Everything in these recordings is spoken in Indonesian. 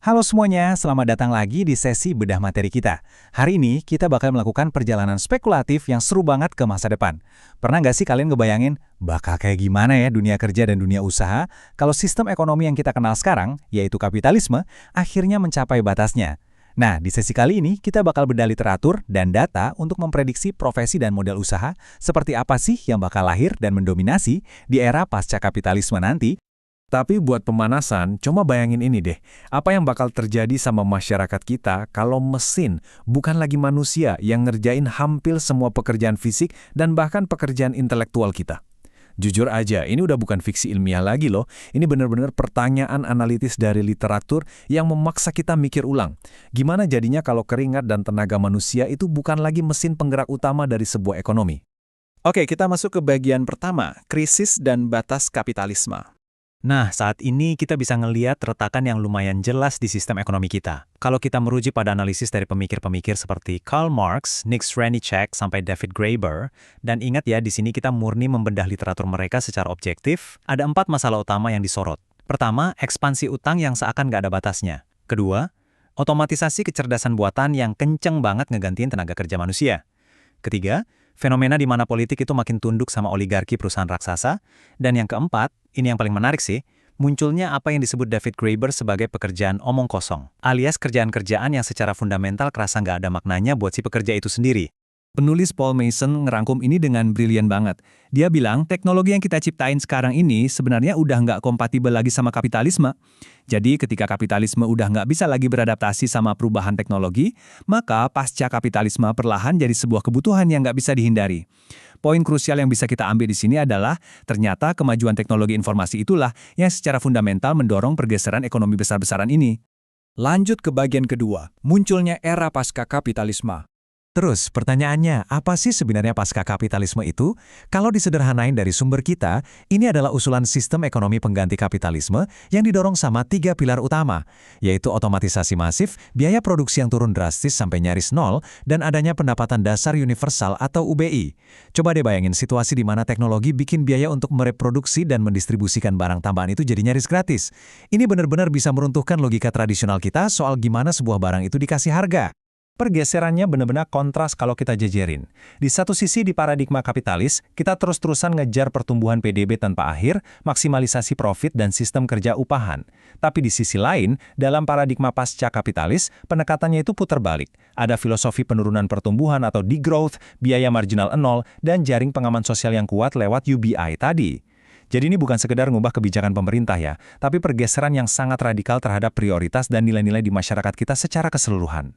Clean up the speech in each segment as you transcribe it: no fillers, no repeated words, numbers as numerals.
Halo semuanya, selamat datang lagi di sesi bedah materi kita. Hari ini kita bakal melakukan perjalanan spekulatif yang seru banget ke masa depan. Pernah nggak sih kalian ngebayangin bakal kayak gimana ya dunia kerja dan dunia usaha kalau sistem ekonomi yang kita kenal sekarang, yaitu kapitalisme, akhirnya mencapai batasnya? Nah, di sesi kali ini kita bakal bedah literatur dan data untuk memprediksi profesi dan model usaha seperti apa sih yang bakal lahir dan mendominasi di era pasca kapitalisme nanti. Tapi buat pemanasan, coba bayangin ini deh. Apa yang bakal terjadi sama masyarakat kita kalau mesin, bukan lagi manusia yang ngerjain hampir semua pekerjaan fisik dan bahkan pekerjaan intelektual kita. Jujur aja, ini udah bukan fiksi ilmiah lagi loh. Ini benar-benar pertanyaan analitis dari literatur yang memaksa kita mikir ulang. Gimana jadinya kalau keringat dan tenaga manusia itu bukan lagi mesin penggerak utama dari sebuah ekonomi? Oke, kita masuk ke bagian pertama, krisis dan batas kapitalisme. Nah, saat ini kita bisa ngelihat retakan yang lumayan jelas di sistem ekonomi kita. Kalau kita merujuk pada analisis dari pemikir-pemikir seperti Karl Marx, Nick Srnicek, sampai David Graeber, dan ingat ya, di sini kita murni membedah literatur mereka secara objektif, ada 4 masalah utama yang disorot. Pertama, ekspansi utang yang seakan gak ada batasnya. Kedua, otomatisasi kecerdasan buatan yang kenceng banget ngegantiin tenaga kerja manusia. Ketiga, fenomena di mana politik itu makin tunduk sama oligarki perusahaan raksasa. Dan yang keempat, ini yang paling menarik sih, munculnya apa yang disebut David Graeber sebagai pekerjaan omong kosong, alias kerjaan-kerjaan yang secara fundamental kerasa nggak ada maknanya buat si pekerja itu sendiri. Penulis Paul Mason ngerangkum ini dengan brilian banget. Dia bilang teknologi yang kita ciptain sekarang ini sebenarnya udah nggak kompatibel lagi sama kapitalisme. Jadi ketika kapitalisme udah nggak bisa lagi beradaptasi sama perubahan teknologi, maka pasca kapitalisme perlahan jadi sebuah kebutuhan yang nggak bisa dihindari. Poin krusial yang bisa kita ambil di sini adalah ternyata kemajuan teknologi informasi itulah yang secara fundamental mendorong pergeseran ekonomi besar-besaran ini. Lanjut ke bagian kedua, munculnya era pasca kapitalisme. Terus, pertanyaannya, apa sih sebenarnya pasca kapitalisme itu? Kalau disederhanain dari sumber kita, ini adalah usulan sistem ekonomi pengganti kapitalisme yang didorong sama 3 pilar utama, yaitu otomatisasi masif, biaya produksi yang turun drastis sampai nyaris nol, dan adanya pendapatan dasar universal atau UBI. Coba deh bayangin situasi di mana teknologi bikin biaya untuk mereproduksi dan mendistribusikan barang tambahan itu jadi nyaris gratis. Ini benar-benar bisa meruntuhkan logika tradisional kita soal gimana sebuah barang itu dikasih harga. Pergeserannya benar-benar kontras kalau kita jejerin. Di satu sisi di paradigma kapitalis, kita terus-terusan ngejar pertumbuhan PDB tanpa akhir, maksimalisasi profit dan sistem kerja upahan. Tapi di sisi lain, dalam paradigma pasca kapitalis, pendekatannya itu putar balik. Ada filosofi penurunan pertumbuhan atau degrowth, biaya marginal nol, dan jaring pengaman sosial yang kuat lewat UBI tadi. Jadi ini bukan sekedar ngubah kebijakan pemerintah ya, tapi pergeseran yang sangat radikal terhadap prioritas dan nilai-nilai di masyarakat kita secara keseluruhan.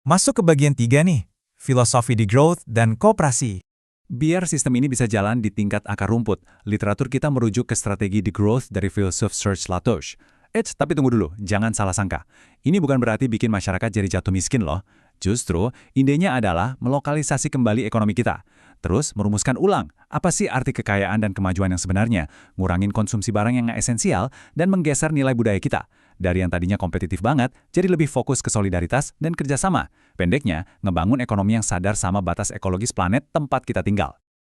Masuk ke bagian 3 nih, filosofi degrowth dan koperasi. Biar sistem ini bisa jalan di tingkat akar rumput, literatur kita merujuk ke strategi degrowth dari filsuf Serge Latouche. Tapi tunggu dulu, jangan salah sangka. Ini bukan berarti bikin masyarakat jadi jatuh miskin loh. Justru, idenya adalah melokalisasi kembali ekonomi kita. Terus, merumuskan ulang, apa sih arti kekayaan dan kemajuan yang sebenarnya, ngurangin konsumsi barang yang nggak esensial, dan menggeser nilai budaya kita. Dari yang tadinya kompetitif banget, jadi lebih fokus ke solidaritas dan kerjasama. Pendeknya, ngebangun ekonomi yang sadar sama batas ekologis planet tempat kita tinggal.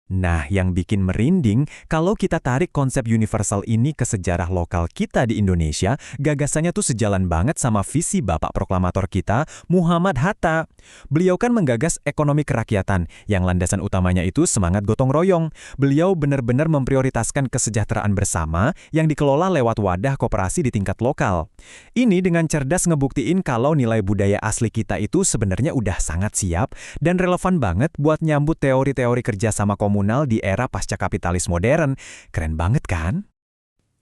Nah, yang bikin merinding, kalau kita tarik konsep universal ini ke sejarah lokal kita di Indonesia, gagasannya tuh sejalan banget sama visi Bapak Proklamator kita, Muhammad Hatta. Beliau kan menggagas ekonomi kerakyatan, yang landasan utamanya itu semangat gotong royong. Beliau benar-benar memprioritaskan kesejahteraan bersama yang dikelola lewat wadah koperasi di tingkat lokal. Ini dengan cerdas ngebuktiin kalau nilai budaya asli kita itu sebenarnya udah sangat siap dan relevan banget buat nyambut teori-teori kerjasama komunitas di era pasca kapitalis modern. Keren banget kan?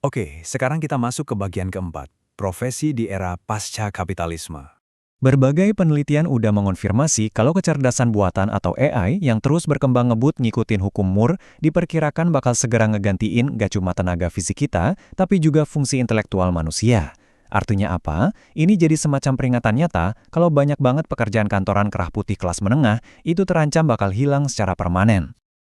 Oke, sekarang kita masuk ke bagian keempat, profesi di era pasca kapitalisme. Berbagai penelitian udah mengonfirmasi kalau kecerdasan buatan atau AI yang terus berkembang ngebut ngikutin hukum Moore diperkirakan bakal segera ngegantiin gak cuma tenaga fisik kita, tapi juga fungsi intelektual manusia. Artinya apa? Ini jadi semacam peringatan nyata kalau banyak banget pekerjaan kantoran kerah putih kelas menengah itu terancam bakal hilang secara permanen.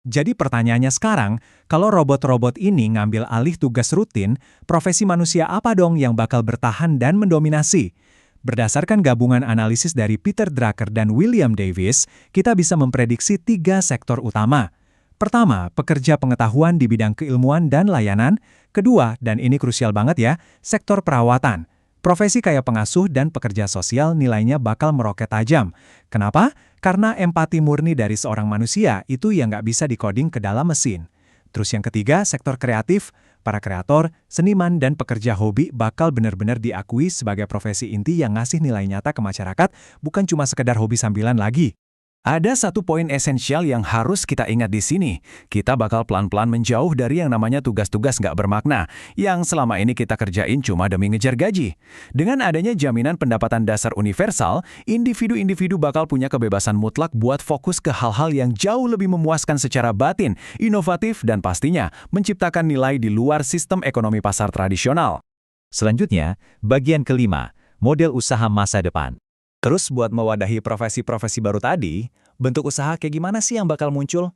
Jadi pertanyaannya sekarang, kalau robot-robot ini ngambil alih tugas rutin, profesi manusia apa dong yang bakal bertahan dan mendominasi? Berdasarkan gabungan analisis dari Peter Drucker dan William Davis, kita bisa memprediksi 3 sektor utama. Pertama, pekerja pengetahuan di bidang keilmuan dan layanan. Kedua, dan ini krusial banget ya, sektor perawatan. Profesi kayak pengasuh dan pekerja sosial nilainya bakal meroket tajam. Kenapa? Karena empati murni dari seorang manusia itu yang nggak bisa dikoding ke dalam mesin. Terus yang ketiga, sektor kreatif. Para kreator, seniman, dan pekerja hobi bakal benar-benar diakui sebagai profesi inti yang ngasih nilai nyata ke masyarakat, bukan cuma sekedar hobi sambilan lagi. Ada satu poin esensial yang harus kita ingat di sini. Kita bakal pelan-pelan menjauh dari yang namanya tugas-tugas nggak bermakna, yang selama ini kita kerjain cuma demi ngejar gaji. Dengan adanya jaminan pendapatan dasar universal, individu-individu bakal punya kebebasan mutlak buat fokus ke hal-hal yang jauh lebih memuaskan secara batin, inovatif, dan pastinya menciptakan nilai di luar sistem ekonomi pasar tradisional. Selanjutnya, bagian kelima, model usaha masa depan. Terus buat mewadahi profesi-profesi baru tadi, bentuk usaha kayak gimana sih yang bakal muncul?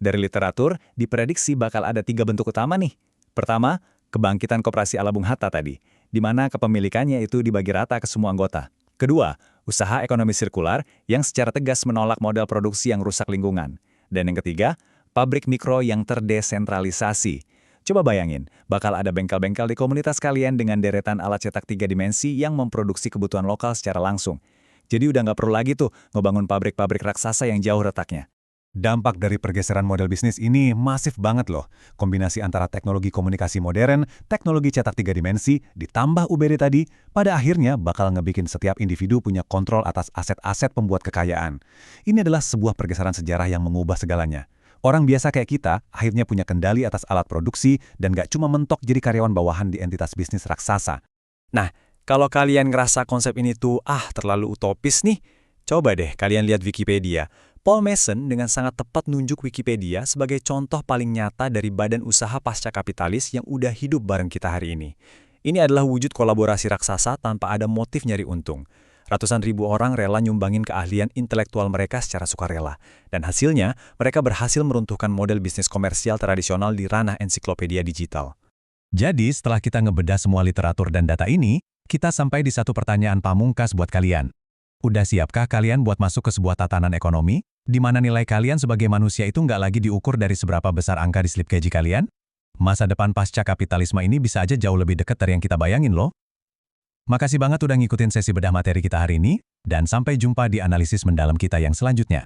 Dari literatur, diprediksi bakal ada 3 bentuk utama nih. Pertama, kebangkitan koperasi ala Bung Hatta tadi, di mana kepemilikannya itu dibagi rata ke semua anggota. Kedua, usaha ekonomi sirkular yang secara tegas menolak model produksi yang rusak lingkungan. Dan yang ketiga, pabrik mikro yang terdesentralisasi. Coba bayangin, bakal ada bengkel-bengkel di komunitas kalian dengan deretan alat cetak 3 dimensi yang memproduksi kebutuhan lokal secara langsung. Jadi udah nggak perlu lagi tuh ngebangun pabrik-pabrik raksasa yang jauh retaknya. Dampak dari pergeseran model bisnis ini masif banget loh. Kombinasi antara teknologi komunikasi modern, teknologi cetak 3 dimensi, ditambah UBD tadi, pada akhirnya bakal ngebikin setiap individu punya kontrol atas aset-aset pembuat kekayaan. Ini adalah sebuah pergeseran sejarah yang mengubah segalanya. Orang biasa kayak kita akhirnya punya kendali atas alat produksi dan gak cuma mentok jadi karyawan bawahan di entitas bisnis raksasa. Nah, kalau kalian ngerasa konsep ini tuh terlalu utopis nih, coba deh kalian lihat Wikipedia. Paul Mason dengan sangat tepat nunjuk Wikipedia sebagai contoh paling nyata dari badan usaha pasca kapitalis yang udah hidup bareng kita hari ini. Ini adalah wujud kolaborasi raksasa tanpa ada motif nyari untung. Ratusan ribu orang rela nyumbangin keahlian intelektual mereka secara sukarela. Dan hasilnya, mereka berhasil meruntuhkan model bisnis komersial tradisional di ranah ensiklopedia digital. Jadi setelah kita ngebedah semua literatur dan data ini, kita sampai di satu pertanyaan pamungkas buat kalian. Udah siapkah kalian buat masuk ke sebuah tatanan ekonomi, di mana nilai kalian sebagai manusia itu nggak lagi diukur dari seberapa besar angka di slip gaji kalian? Masa depan pasca kapitalisme ini bisa aja jauh lebih dekat dari yang kita bayangin loh. Makasih banget udah ngikutin sesi bedah materi kita hari ini, dan sampai jumpa di analisis mendalam kita yang selanjutnya.